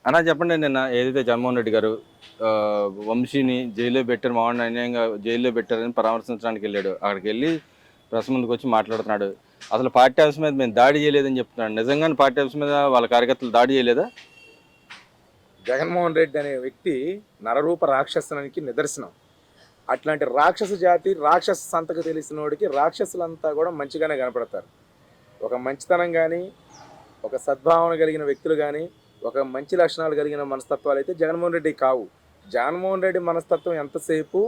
అన్నా చెప్పండి, నిన్న ఏదైతే జగన్మోహన్ రెడ్డి గారు వంశీని జైల్లో పెట్టారు, మామూలు అన్యాయంగా జైల్లో పెట్టారని పరామర్శించడానికి వెళ్ళాడు. అక్కడికి వెళ్ళి ప్రెస్ ముందుకు వచ్చి మాట్లాడుతున్నాడు. అసలు పార్టీ ఆఫీస్ మీద మేము దాడి చేయలేదని చెప్తున్నాడు. నిజంగానే పార్టీ ఆఫీస్ మీద వాళ్ళ కార్యకర్తలు దాడి చేయలేదా? జగన్మోహన్ రెడ్డి అనే వ్యక్తి నరరూప రాక్షసునికి నిదర్శనం. అట్లాంటి రాక్షస జాతి, రాక్షస సంతకు తెలిసిన వాడికి రాక్షసులంతా కూడా మంచిగానే కనపడతారు. ఒక మంచితనం కానీ, ఒక సద్భావన కలిగిన వ్యక్తులు కానీ, ఒక మంచి లక్షణాలు కలిగిన మనస్తత్వాలు అయితే జగన్మోహన్ రెడ్డి కావు. జగన్మోహన్ రెడ్డి మనస్తత్వం ఎంతసేపు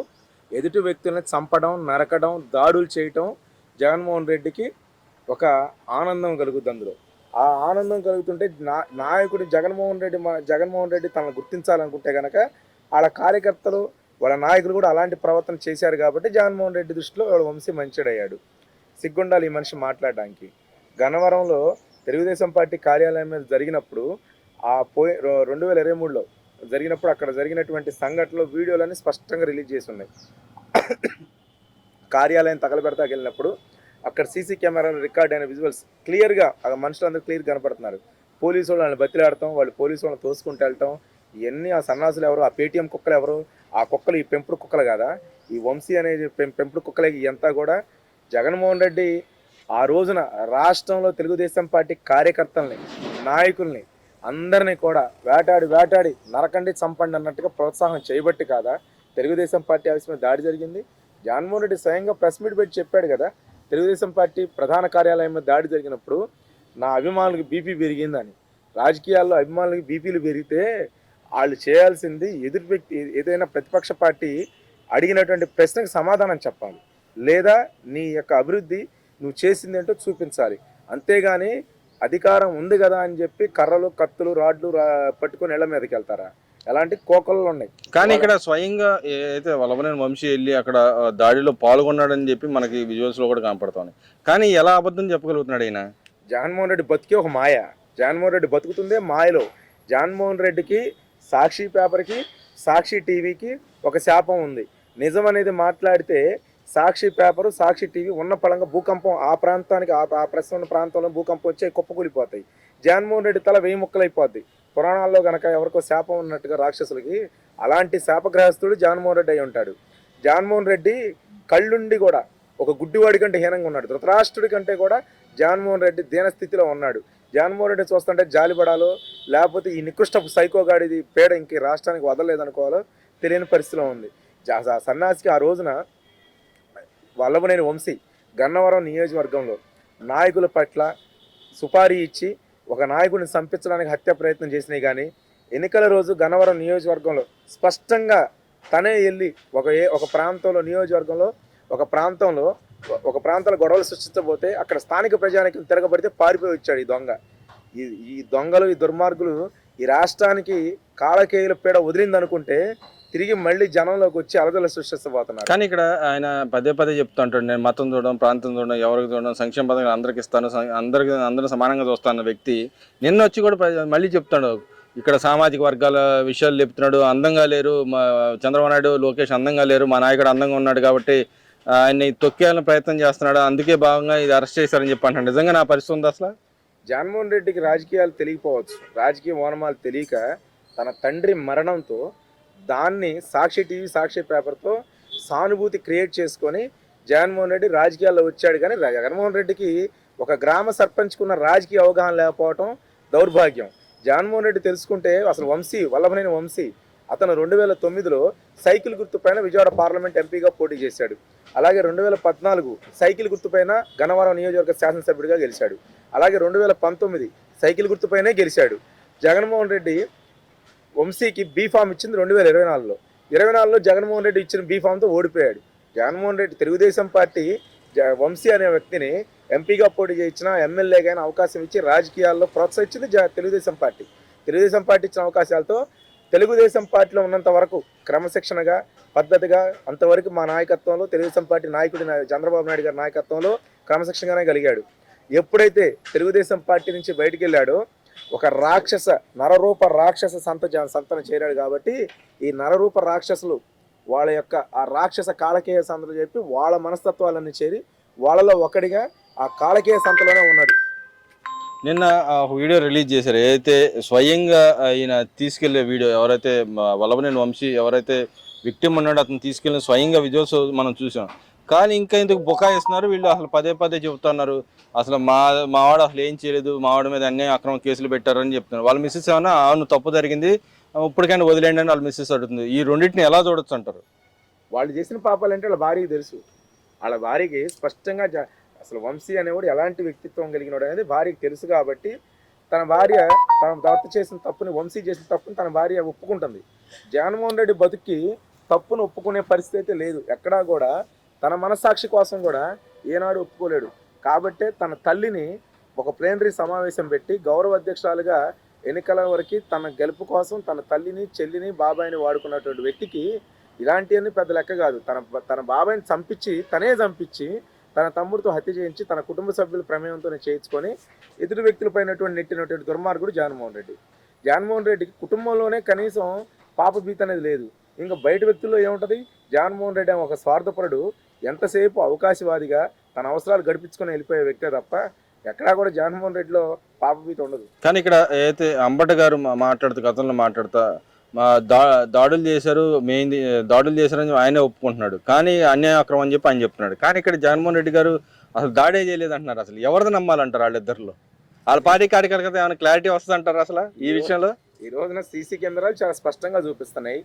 ఎదుటి వ్యక్తులను చంపడం, నరకడం, దాడులు చేయటం. జగన్మోహన్ రెడ్డికి ఒక ఆనందం కలుగుద్ది అందులో. ఆ ఆనందం కలుగుతుంటే నాయకుడు జగన్మోహన్ రెడ్డి తనను గుర్తించాలనుకుంటే కనుక వాళ్ళ కార్యకర్తలు, వాళ్ళ నాయకులు కూడా అలాంటి ప్రవర్తన చేశారు కాబట్టి జగన్మోహన్ రెడ్డి దృష్టిలో వాళ్ళ వంశీ మంచిడయ్యాడు. సిగ్గుండాలి ఈ మనిషి మాట్లాడడానికి. గన్నవరంలో తెలుగుదేశం పార్టీ కార్యాలయం మీద జరిగినప్పుడు 2023లో జరిగినప్పుడు అక్కడ జరిగినటువంటి సంఘటనలో వీడియోలన్నీ స్పష్టంగా రిలీజ్ చేసి ఉన్నాయి. కార్యాలయం తగలబెడతాకి వెళ్ళినప్పుడు అక్కడ సీసీ కెమెరాలో రికార్డ్ అయిన విజువల్స్ క్లియర్గా మనుషులందరూ క్లియర్ కనపడుతున్నారు. పోలీసు వాళ్ళని బతిలాడటం, వాళ్ళు పోలీసు వాళ్ళని తోసుకుంటూ వెళ్ళటం, ఇవన్నీ ఆ సన్నాసులు ఎవరు, ఆ పేటీఎం కుక్కలు ఎవరు, ఆ కుక్కలు ఈ పెంపుడు కుక్కలు కాదా, ఈ వంశీ అనేది పెంపుడు కుక్కలే ఇదంతా కూడా. జగన్మోహన్ రెడ్డి ఆ రోజున రాష్ట్రంలో తెలుగుదేశం పార్టీ కార్యకర్తల్ని, నాయకుల్ని అందరినీ కూడా వేటాడి నరకండి చంపండి అన్నట్టుగా ప్రోత్సాహం చేయబట్టి కాదా తెలుగుదేశం పార్టీ ఆఫీస్ మీద దాడి జరిగింది. జగన్మోహన్ రెడ్డి స్వయంగా ప్రెస్ మీట్ పెట్టి చెప్పాడు కదా, తెలుగుదేశం పార్టీ ప్రధాన కార్యాలయం మీద దాడి జరిగినప్పుడు నా అభిమానులకు బీపీ పెరిగిందని. రాజకీయాల్లో అభిమానులకి బీపీలు పెరిగితే వాళ్ళు చేయాల్సింది ఎదుటి వ్యక్తి ఏదైనా ప్రతిపక్ష పార్టీ అడిగినటువంటి ప్రశ్నకు సమాధానం చెప్పాలి, లేదా నీ యొక్క అభివృద్ధి నువ్వు చేసింది ఏంటో చూపించాలి. అంతేగాని అధికారం ఉంది కదా అని చెప్పి కర్రలు, కత్తులు, రాడ్లు పట్టుకొని ఇళ్ల మీదకి వెళ్తారా? ఎలాంటి కోకళ్ళు ఉన్నాయి. కానీ ఇక్కడ స్వయంగా ఏదైతే వల్లభనేని వంశీ వెళ్ళి అక్కడ దాడిలో పాల్గొన్నాడని చెప్పి మనకి విజువల్స్లో కూడా కనపడుతుంది. కానీ ఎలా అబద్ధం చెప్పగలుగుతున్నాడు ఈయన? జగన్మోహన్ రెడ్డి బతికే ఒక మాయ. జగన్మోహన్ రెడ్డి బతుకుతుందే మాయలో. జగన్మోహన్ రెడ్డికి సాక్షి పేపర్కి, సాక్షి టీవీకి ఒక శాపం ఉంది. నిజం అనేది మాట్లాడితే సాక్షి పేపరు, సాక్షి టీవీ ఉన్న పరంగా భూకంపం ఆ ప్రాంతానికి, ఆ ప్రెస్ ఉన్న ప్రాంతంలో భూకంపం వచ్చి కుప్పకూలిపోతాయి. జగన్మోహన్ రెడ్డి తల 1000 ముక్కలైపోద్ది. పురాణాల్లో కనుక ఎవరికో శాపం ఉన్నట్టుగా రాక్షసులకి, అలాంటి శాపగ్రహస్తుడు జగన్మోహన్ రెడ్డి అయి ఉంటాడు. జగన్మోహన్ రెడ్డి కళ్ళుండి కూడా ఒక గుడ్డివాడి కంటే హీనంగా ఉన్నాడు. ధృతరాష్ట్రుడి కంటే కూడా జగన్మోహన్ రెడ్డి దీనస్థితిలో ఉన్నాడు. జగన్మోహన్ రెడ్డి చూస్తుంటే జాలిపడాలో, లేకపోతే ఈ నికృష్టపు సైకోగాడిది పేడ ఇంక రాష్ట్రానికి వదలలేదనుకోవాలో తెలియని పరిస్థితిలో ఉంది. సన్నాసికి ఆ రోజున వల్లభనేని వంశీ గన్నవరం నియోజకవర్గంలో నాయకుల పట్ల సుపారీ ఇచ్చి ఒక నాయకుడిని చంపించడానికి హత్య ప్రయత్నం చేసినాయి. కానీ ఎన్నికల రోజు గన్నవరం నియోజకవర్గంలో స్పష్టంగా తనే వెళ్ళి ఒక ప్రాంతంలో, నియోజకవర్గంలో ఒక ప్రాంతంలో గొడవలు సృష్టించబోతే అక్కడ స్థానిక ప్రజానికి తిరగబడితే పారిపోయి వచ్చాడు ఈ దొంగ. ఈ దొంగలు, ఈ దుర్మార్గులు ఈ రాష్ట్రానికి కాళకేయుల పీడ వదిలిందనుకుంటే తిరిగి మళ్ళీ జనంలోకి వచ్చి అలదల సృష్టిస్తబోతున్నారు. కానీ ఇక్కడ ఆయన పదే చెప్తూ ఉంటాడు, నేను మతం చూడడం, ప్రాంతం చూడడం, ఎవరికి చూడడం, సంక్షేమ పథకాలు అందరికి ఇస్తాను, అందరూ సమానంగా చూస్తాను వ్యక్తి నిన్న వచ్చి కూడా మళ్ళీ చెప్తాడు, ఇక్కడ సామాజిక వర్గాల విషయాలు చెప్తున్నాడు. అందంగా లేరు, మా చంద్రబాబు నాయుడు, లోకేష్ అందంగా లేరు, మా నాయకుడు అందంగా ఉన్నాడు కాబట్టి ఆయన్ని తొక్కేయాలని ప్రయత్నం చేస్తున్నాడు, అందుకే భాగంగా ఇది అరెస్ట్ చేశారని చెప్పి అంటాడు. నిజంగా నా పరిస్థితి ఉంది అసలు? జగన్మోహన్ రెడ్డికి రాజకీయాలు తెలియకపోవచ్చు, రాజకీయ ఓనమాలు తెలియక తన తండ్రి మరణంతో దాన్ని సాక్షి టీవీ, సాక్షి పేపర్తో సానుభూతి క్రియేట్ చేసుకొని జగన్మోహన్ రెడ్డి రాజకీయాల్లో వచ్చాడు. కానీ జగన్మోహన్ రెడ్డికి ఒక గ్రామ సర్పంచ్కున్న రాజకీయ అవగాహన లేకపోవడం దౌర్భాగ్యం. జగన్మోహన్ రెడ్డి తెలుసుకుంటే అసలు వల్లభనేని వంశీ అతను 2009లో సైకిల్ గుర్తుపైన విజయవాడ పార్లమెంట్ ఎంపీగా పోటీ చేశాడు. అలాగే 2014 సైకిల్ గుర్తుపైన గన్నవరం నియోజకవర్గ శాసనసభ్యుడిగా గెలిచాడు. అలాగే 2019 సైకిల్ గుర్తుపైనే గెలిచాడు. జగన్మోహన్ రెడ్డి వంశీకి బీఫామ్ ఇచ్చింది 2024లో. 24లో జగన్మోహన్ రెడ్డి ఇచ్చిన బీఫామ్తో ఓడిపోయాడు. జగన్మోహన్ రెడ్డి తెలుగుదేశం పార్టీ వంశీ అనే వ్యక్తిని ఎంపీగా పోటీ చేయించిన, ఎమ్మెల్యేగా అవకాశం ఇచ్చి రాజకీయాల్లో ప్రోత్సహించింది తెలుగుదేశం పార్టీ. తెలుగుదేశం పార్టీ ఇచ్చిన అవకాశాలతో తెలుగుదేశం పార్టీలో ఉన్నంత వరకు క్రమశిక్షణగా, పద్ధతిగా అంతవరకు మా నాయకత్వంలో, తెలుగుదేశం పార్టీ నాయకుడి చంద్రబాబు నాయుడు గారి నాయకత్వంలో క్రమశిక్షణగానే కలిగాడు. ఎప్పుడైతే తెలుగుదేశం పార్టీ నుంచి బయటికి వెళ్ళాడో ఒక నరరూప రాక్షస సంతన చేరాడు. కాబట్టి ఈ నరరూప రాక్షసులు వాళ్ళ యొక్క ఆ రాక్షస కాళకేయ సంతలు చెప్పి వాళ్ళ మనస్తత్వాలన్నీ చేరి వాళ్ళలో ఒకడిగా ఆ కాళకేయ సంతలోనే ఉన్నాడు. నిన్న ఒక వీడియో రిలీజ్ చేశారు, ఏదైతే స్వయంగా ఈయన తీసుకెళ్లే వీడియో, ఎవరైతే వల్లభనేని వంశీ ఎవరైతే విక్టిమ్ ఉన్నాడో అతను తీసుకెళ్ళిన స్వయంగా విజువల్స్ మనం చూసాం. కానీ ఇంకా ఇందుకు బుకాయిస్తున్నారు వీళ్ళు, అసలు పదే పదే చెబుతున్నారు అసలు మావాడు అసలు ఏం చేయలేదు, మావాడి మీద అన్యాయం అక్రమ కేసులు పెట్టారని చెప్తున్నారు. వాళ్ళ మిస్సెస్ ఏమన్నా అవును తప్పు జరిగింది ఇప్పటికైనా వదిలేండి అని వాళ్ళ మిస్సెస్ అడుగుతుంది. ఈ రెండింటిని ఎలా చూడొచ్చు అంటారు? వాళ్ళు చేసిన పాపాలంటే వాళ్ళ భార్యకి తెలుసు. వాళ్ళ భార్యకి స్పష్టంగా అసలు వంశీ అనేవాడు ఎలాంటి వ్యక్తిత్వం కలిగినాడు అనేది భార్యకి తెలుసు. కాబట్టి తన భార్య తన భర్త చేసిన తప్పుని, వంశీ చేసిన తప్పుని తన భార్య ఒప్పుకుంటుంది. జగన్మోహన్ రెడ్డి బతుక్కి తప్పును ఒప్పుకునే పరిస్థితి అయితే లేదు. ఎక్కడా కూడా తన మనస్సాక్షి కోసం కూడా ఏనాడు ఒప్పుకోలేడు. కాబట్టే తన తల్లిని ఒక ప్లేనరీ సమావేశం పెట్టి గౌరవ అధ్యక్షురాలుగా ఎన్నికల వరకు తన గెలుపు కోసం తన తల్లిని, చెల్లిని, బాబాయిని వాడుకున్నటువంటి వ్యక్తికి ఇలాంటివన్నీ పెద్ద లెక్క కాదు. తన బాబాయిని తనే చంపించి తన తమ్ముడితో హత్య చేయించి తన కుటుంబ సభ్యుల ప్రమేయంతో చేయించుకొని ఎదుటి వ్యక్తులపైనటువంటి నెట్టినటువంటి దుర్మార్గుడు జగన్మోహన్ రెడ్డి. జగన్మోహన్ రెడ్డికి కుటుంబంలోనే కనీసం పాపభీతి అనేది లేదు. ఇంకా బయట వ్యక్తుల్లో ఏముంటుంది? జగన్మోహన్ రెడ్డి ఒక స్వార్థపరుడు, ఎంతసేపు అవకాశవాదిగా తన అవసరాలు గడిపించుకొని వెళ్ళిపోయే వ్యక్తే తప్ప ఎక్కడా కూడా జగన్మోహన్ రెడ్డిలో పాపభీతి ఉండదు. కానీ ఇక్కడ ఏదైతే అంబట గారు మాట్లాడుతూ గతంలో మాట్లాడుతా దాడులు చేశారు, దాడులు చేశారని ఆయనే ఒప్పుకుంటున్నాడు, కానీ అన్యాయం అక్రమం అని చెప్పి ఆయన చెప్తున్నాడు. కానీ ఇక్కడ జగన్మోహన్ రెడ్డి గారు అసలు దాడే చేయలేదు అంటున్నారు. అసలు ఎవరిది నమ్మాలంటారు వాళ్ళిద్దరిలో? వాళ్ళ పార్టీ కార్యకర్త ఏమైనా క్లారిటీ వస్తుంది అంటారు అసలు ఈ విషయంలో? ఈ రోజున సీసీ కెమెరాలు చాలా స్పష్టంగా చూపిస్తున్నాయి.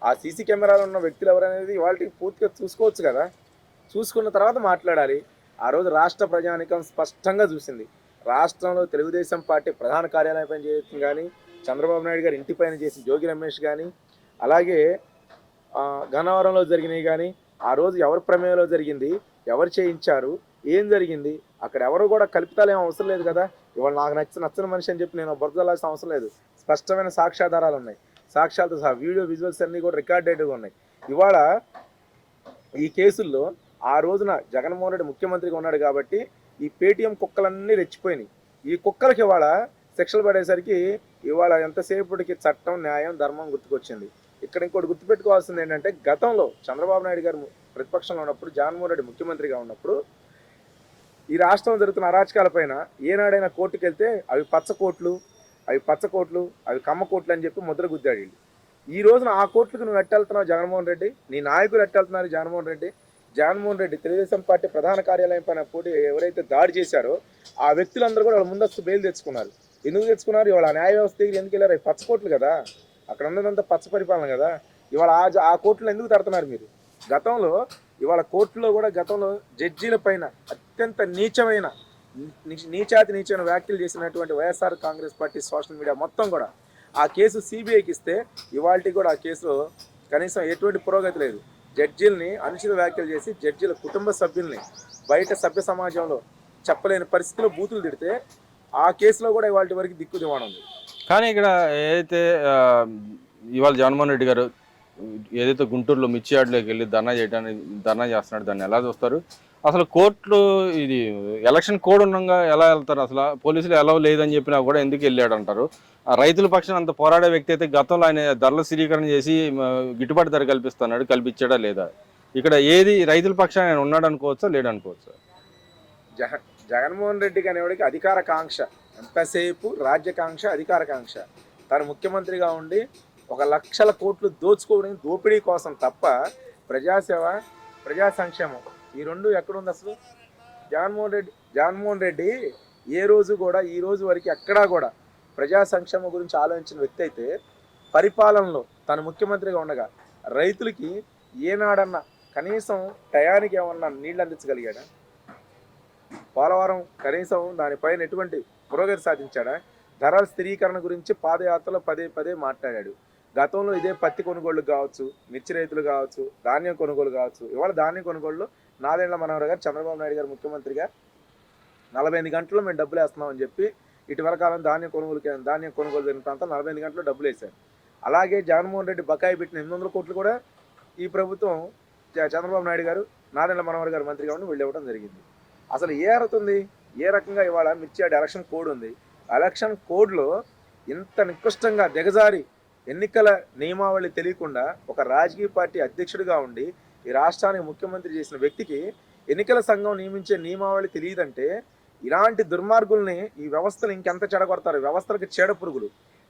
ఆ సీసీ కెమెరాలు ఉన్న వ్యక్తులు ఎవరనేది వాళ్ళకి పూర్తిగా చూసుకోవచ్చు కదా. చూసుకున్న తర్వాత మాట్లాడాలి. ఆ రోజు రాష్ట్ర ప్రజానికం స్పష్టంగా చూసింది. రాష్ట్రంలో తెలుగుదేశం పార్టీ ప్రధాన కార్యాలయం పైన చేయడం కానీ, చంద్రబాబు నాయుడు గారి ఇంటిపైన చేసిన జోగి రమేష్ కానీ, అలాగే గన్నవరంలో జరిగినవి కానీ, ఆ రోజు ఎవరి ప్రమేయంలో జరిగింది, ఎవరు చేయించారు, ఏం జరిగింది, అక్కడ ఎవరు కూడా కల్పితాలు ఏం అవసరం లేదు కదా. ఇవాళ నాకు నచ్చిన మనిషి అని చెప్పి నేను బురదలాల్సిన అవసరం లేదు. స్పష్టమైన సాక్ష్యాధారాలు ఉన్నాయి, సాక్ష్యాలతో సహా వీడియో విజువల్స్ అన్నీ కూడా రికార్డెడ్గా ఉన్నాయి. ఇవాళ ఈ కేసుల్లో ఆ రోజున జగన్మోహన్ రెడ్డి ముఖ్యమంత్రిగా ఉన్నాడు కాబట్టి ఈ పేటీఎం కుక్కలన్నీ రెచ్చిపోయినాయి. ఈ కుక్కలకి ఇవాళ శిక్షలు పడేసరికి ఇవాళ ఎంతసేపటికి చట్టం, న్యాయం, ధర్మం గుర్తుకొచ్చింది. ఇక్కడ ఇంకోటి గుర్తుపెట్టుకోవాల్సింది ఏంటంటే, గతంలో చంద్రబాబు నాయుడు గారు ప్రతిపక్షంలో ఉన్నప్పుడు, జగన్మోహన్ రెడ్డి ముఖ్యమంత్రిగా ఉన్నప్పుడు ఈ రాష్ట్రంలో జరుగుతున్న అరాచకాల పైన ఏనాడైనా కోర్టుకు వెళ్తే అవి పచ్చకోట్లు, అవి కమ్మకోట్లు అని చెప్పి ముద్ర గుద్దాడు. ఈ రోజున ఆ కోట్లకు నువ్వు ఎట్టెళ్తున్నావు జగన్మోహన్ రెడ్డి, నీ నాయకులు ఎట్టెళ్తున్నారు జగన్మోహన్ రెడ్డి తెలుగుదేశం పార్టీ ప్రధాన కార్యాలయం పైన పోటీ ఎవరైతే దాడి చేశారో ఆ వ్యక్తులందరూ కూడా వాళ్ళ ముందస్తు బెయిల్ తెచ్చుకున్నారు. ఎందుకు తెచ్చుకున్నారు? ఇవాళ న్యాయ వ్యవస్థ దగ్గర ఎందుకు వెళ్ళారు? పచ్చకోట్లు కదా, అక్కడ ఉన్నదంతా పచ్చ పరిపాలన కదా. ఇవాళ ఆ కోర్టులో ఎందుకు తడుతున్నారు మీరు? గతంలో ఇవాళ కోర్టులో కూడా గతంలో జడ్జీల పైన అత్యంత నీచమైన వ్యాఖ్యలు చేసినటువంటి YSR Congress party social media మొత్తం కూడా ఆ కేసు సిబిఐకి ఇస్తే ఇవాళకి కూడా ఆ కేసులో కనీసం ఎటువంటి పురోగతి లేదు. జడ్జీలని అనుచిత వ్యాఖ్యలు చేసి జడ్జీల కుటుంబ సభ్యుల్ని బయట సభ్య సమాజంలో చెప్పలేని పరిస్థితిలో బూతులు తిడితే ఆ కేసులో కూడా ఇవాళ వరకు దిక్కు దివాణం ఉంది. కానీ ఇక్కడ ఏదైతే ఇవాళ జగన్మోహన్ రెడ్డి గారు ఏదైతే గుంటూరులో మిర్చి యార్డ్లోకి వెళ్ళి ధర్నా చేస్తున్నాడు, దాన్ని ఎలా చూస్తారు? అసలు కోర్టులు ఇది ఎలక్షన్ కోడ్ ఉండగా ఎలా వెళ్తారు? అసలు పోలీసులు ఎలా లేదని చెప్పినా కూడా ఎందుకు వెళ్ళాడు అంటారు? రైతుల పక్షాన అంత పోరాడే వ్యక్తి అయితే గతంలో ఆయన ధరల స్థిరీకరణ చేసి గిట్టుబాటు ధర కల్పించాడా లేదా? ఇక్కడ ఏది రైతుల పక్షాన ఆయన ఉన్నాడు అనుకోవచ్చా, లేడు అనుకోవచ్చా? జగన్మోహన్ రెడ్డికి అనేవాడికి అధికార కాంక్ష, ఎంతసేపు రాజ్యకాంక్ష, అధికార కాంక్ష. తను ముఖ్యమంత్రిగా ఉండి 1,00,000 కోట్లు దోచుకోవడానికి దోపిడీ కోసం తప్ప ప్రజాసేవ, ప్రజా సంక్షేమం ఈ రెండు ఎక్కడుంది అసలు? జగన్మోహన్ రెడ్డి ఏ రోజు కూడా ఈ రోజు వరకు ఎక్కడా కూడా ప్రజా సంక్షేమం గురించి ఆలోచించిన వ్యక్తి అయితే, పరిపాలనలో తను ముఖ్యమంత్రిగా ఉండగా రైతులకి ఏనాడన్నా కనీసం టయానికి ఏమన్నా నీళ్ళు అందించగలిగాడా? పోలవరం కనీసం దానిపైన ఎటువంటి పురోగతి సాధించాడా? ధరల స్థిరీకరణ గురించి పాదయాత్రలో పదే మాట్లాడాడు. గతంలో ఇదే పత్తి కొనుగోళ్లు కావచ్చు, మిర్చి రైతులు కావచ్చు, ధాన్యం కొనుగోలు కావచ్చు. ఇవాళ ధాన్యం కొనుగోళ్ళు నాదెండ్ల మనోహర్ గారు చంద్రబాబు నాయుడు గారు ముఖ్యమంత్రిగా 48 గంటల్లో మేము డబ్బులు వేస్తున్నామని చెప్పి ఇటీవల కాలం ధాన్యం కొనుగోలు జరిగిన ప్రాంతం 48 గంటల్లో డబ్బులు వేశారు. అలాగే జగన్మోహన్ రెడ్డి బకాయి పెట్టిన 800 కోట్లు కూడా ఈ ప్రభుత్వం చంద్రబాబు నాయుడు గారు నాదెండ్ల మనోహర్ గారు మంత్రిగా ఉండి వెళ్ళివ్వడం జరిగింది. అసలు ఏ అర్హత ఏ రకంగా ఇవాళ మిర్చి యార్డ్ ఎలక్షన్ కోడ్ ఉంది. ఎలక్షన్ కోడ్లో ఇంత నికృష్టంగా దిగజారి ఎన్నికల నియమావళి తెలియకుండా ఒక రాజకీయ పార్టీ అధ్యక్షుడిగా ఉండి ఈ రాష్ట్రానికి ముఖ్యమంత్రి చేసిన వ్యక్తికి ఎన్నికల సంఘం నియమించే నియమావళి తెలియదంటే ఇలాంటి దుర్మార్గుల్ని ఈ వ్యవస్థలు ఇంకెంత చెడగొడతారు. వ్యవస్థలకు చీడ పురుగులు,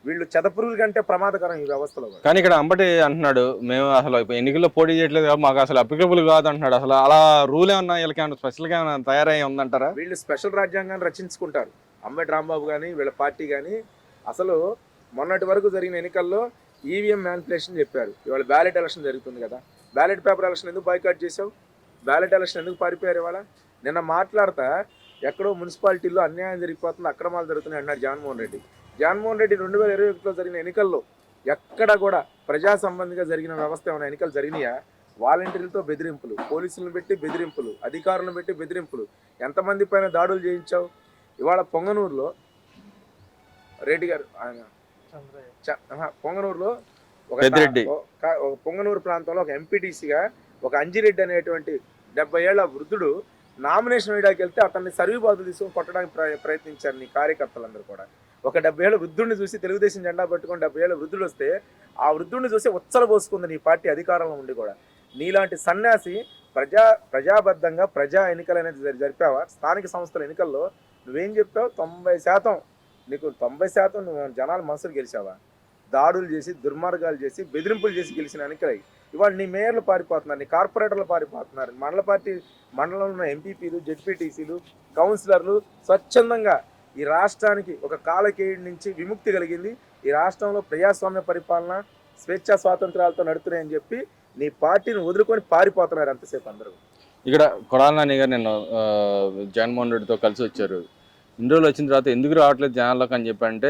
వీళ్ళు చెద పురుగుల కంటే ప్రమాదకరం ఈ వ్యవస్థలో కూడా. కానీ ఇక్కడ అంబటి అంటున్నాడు, మేము అసలు ఎన్నికల్లో పోటీ చేయట్లేదు కాబట్టి మాకు అసలు అప్లికబుల్ కాదు అంటున్నాడు. అసలు అలా రూల్ ఏమన్నా వీళ్ళకి ఏమన్నా స్పెషల్గా ఏమైనా తయారయ్యి ఉందంటారా? వీళ్ళు స్పెషల్ రాజ్యాంగాన్ని రచించుకుంటారు. అంబటి రాంబాబు కానీ వీళ్ళ పార్టీ కానీ. అసలు మొన్నటి వరకు జరిగిన ఎన్నికల్లో ఈవీఎం మ్యానిపులేషన్ చెప్పారు. ఇవాళ బ్యాలెట్ ఎలక్షన్ జరుగుతుంది కదా, బ్యాలెట్ పేపర్ ఎలక్షన్ ఎందుకు బాయ్కాట్ చేసావు? బ్యాలెట్ ఎలక్షన్ ఎందుకు పారిపోయారు? ఇవాళ నిన్న మాట్లాడతా ఎక్కడో మున్సిపాలిటీల్లో అన్యాయం జరిగిపోతుంది, అక్రమాలు జరుగుతున్నాయి అన్నాడు జగన్మోహన్ రెడ్డి. జగన్మోహన్ రెడ్డి 2021లో జరిగిన ఎన్నికల్లో ఎక్కడ కూడా ప్రజా సంబంధిగా జరిగిన వ్యవస్థ ఏమైనా ఎన్నికలు జరిగినాయా? వాలంటీర్లతో బెదిరింపులు, పోలీసులను పెట్టి బెదిరింపులు, అధికారులను పెట్టి బెదిరింపులు, ఎంతమంది పైన దాడులు చేయించావు? ఇవాళ పొంగనూరులో రెడ్డి గారు ఆయన పొంగనూరులో ఒక పొంగనూరు ప్రాంతంలో ఒక ఎంపీటీసీగా ఒక అంజిరెడ్డి అనేటువంటి 70 ఏళ్ల వృద్ధుడు నామినేషన్ వేయడానికి వెళ్తే అతన్ని సర్వీబాధలు తీసుకొని కొట్టడానికి ప్రయత్నించారు నీ కార్యకర్తలందరూ కూడా. ఒక 70 ఏళ్ల వృద్ధుడిని చూసి, తెలుగుదేశం జెండా పట్టుకొని 70 ఏళ్ల వృద్ధుడు వస్తే ఆ వృద్ధుడిని చూసి ఉచ్చల పోసుకుంది నీ పార్టీ అధికారంలో ఉండి కూడా. నీలాంటి సన్యాసి ప్రజాబద్ధంగా ప్రజా ఎన్నికలు అనేది జరిపావా? స్థానిక సంస్థల ఎన్నికల్లో నువ్వేం చెప్పావు? 90% నీకు 90% నువ్వు జనాల మనసులు గెలిచావా? దాడులు చేసి, దుర్మార్గాలు చేసి, బెదిరింపులు చేసి గెలిచిన ఎన్నికలై ఇవాళ నీ మేయర్లు పారిపోతున్నారు, నీ కార్పొరేటర్లు పారిపోతున్నారు, మండలంలో ఉన్న ఎంపీపీలు, జెడ్పీటీసీలు, కౌన్సిలర్లు స్వచ్ఛందంగా ఈ రాష్ట్రానికి ఒక కాలకేయుడి నుంచి విముక్తి కలిగింది. ఈ రాష్ట్రంలో ప్రజాస్వామ్య పరిపాలన, స్వేచ్ఛా స్వాతంత్రాలతో నడుతున్నాయని చెప్పి నీ పార్టీని వదులుకొని పారిపోతున్నారు అంతసేపు అందరూ. ఇక్కడ కొడాలి నాని గారు నిన్న జగన్మోహన్ రెడ్డితో కలిసి వచ్చారు. ఇన్ని రోజులు వచ్చిన తర్వాత ఎందుకు రావట్లేదు జనాల్లోకి అని చెప్పంటే,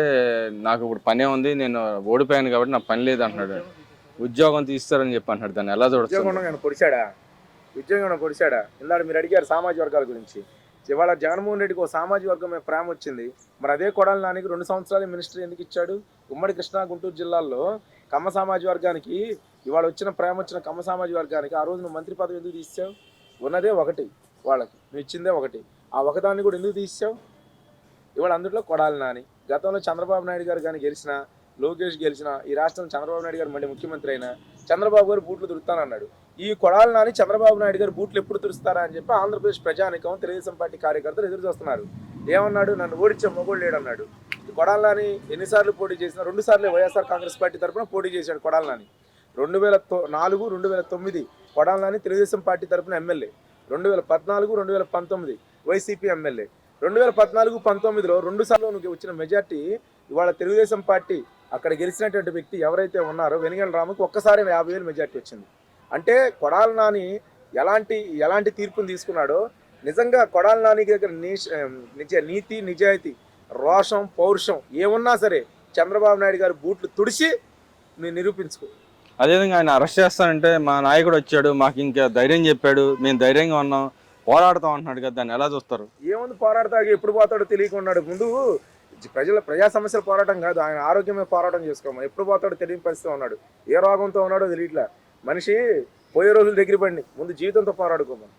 నాకు ఇప్పుడు పనే ఉంది, నేను ఓడిపోయాను కాబట్టి నాకు పని లేదు అంటున్నాడు. ఉద్యోగం తీస్తారని చెప్పి అంటున్నాడు. దాన్ని ఎలా చూడొచ్చు? ఉద్యోగం పొడిచాడా? ఇందాక మీరు అడిగారు సామాజిక వర్గాల గురించి. ఇవాళ జగన్మోహన్ రెడ్డికి ఒక సామాజిక వర్గం మీద ప్రేమ వచ్చింది. మరి అదే కొడాలి నానికి 2 సంవత్సరాలు మినిస్టర్ ఎందుకు ఇచ్చాడు? ఉమ్మడి కృష్ణా గుంటూరు జిల్లాల్లో కమ్మ సామాజిక వర్గానికి ఇవాళ వచ్చిన ప్రేమ వచ్చిన కమ్మ సామాజిక వర్గానికి ఆ రోజు నువ్వు మంత్రి పదవి ఎందుకు తీసావు? ఉన్నదే ఒకటి, వాళ్ళకి నువ్వు ఇచ్చిందే ఒకటి, ఆ ఒకదాన్ని కూడా ఎందుకు తీసావు? ఇవాళ అందులో కొడాలి నాని. గతంలో చంద్రబాబు నాయుడు గారు కానీ గెలిచినా, లోకేష్ గెలిచినా, ఈ రాష్ట్రం చంద్రబాబు నాయుడు గారు మళ్ళీ ముఖ్యమంత్రి అయినా చంద్రబాబు గారు బూట్లు తుడుతానన్నాడు. ఈ కొడాలి నాని చంద్రబాబు నాయుడు గారు బూట్లు ఎప్పుడు తుడుస్తారా అని చెప్పి ఆంధ్రప్రదేశ్ ప్రజానికం, తెలుగుదేశం పార్టీ కార్యకర్తలు ఎదురు చూస్తున్నారు. ఏమన్నాడు? నన్ను ఓడించే మొగోడు లేడన్నాడు. కొడాలి నాని ఎన్నిసార్లు పోటీ చేసినా 2 సార్లు వైఎస్ఆర్ కాంగ్రెస్ పార్టీ తరఫున పోటీ చేశాడు కొడాలి నాని. 2004, 2009 కొడాలి నాని తెలుగుదేశం పార్టీ తరఫున ఎమ్మెల్యే. 2014, 2019 YCP MLA. 2014, 2019లో 2 సార్లు నువ్వు వచ్చిన మెజార్టీ ఇవాళ తెలుగుదేశం పార్టీ అక్కడ గెలిచినటువంటి వ్యక్తి ఎవరైతే ఉన్నారో వెనిగండ్ల రాముకి ఒక్కసారి 50,000 మెజార్టీ వచ్చింది. అంటే కొడాలి నాని ఎలాంటి తీర్పుని తీసుకున్నాడో నిజంగా కొడాలి నాని దగ్గర నీతి, నిజాయితీ, రోషం, పౌరుషం ఏమున్నా సరే చంద్రబాబు నాయుడు గారు బూట్లు తుడిచి నేను నిరూపించుకో. అదేవిధంగా ఆయన అరెస్ట్ చేస్తానంటే మా నాయకుడు వచ్చాడు, మాకు ఇంకా ధైర్యం చెప్పాడు, మేము ధైర్యంగా ఉన్నాం, పోరాడతాం అంటున్నాడు కదా, దాన్ని ఎలా చూస్తారు? ఏముంది పోరాడతా, ఎప్పుడు పోతాడో తెలియకున్నాడు. ముందు ప్రజా సమస్యల పోరాటం కాదు, ఆయన ఆరోగ్యమే పోరాటం చేసుకోమా. ఎప్పుడు పోతాడో తెలియని పరిస్థితి ఉన్నాడు. ఏ రోగంతో ఉన్నాడో తెలియట్లా. మనిషి పోయే రోజులు దగ్గర పడి ముందు జీవితంతో పోరాడుకోమని.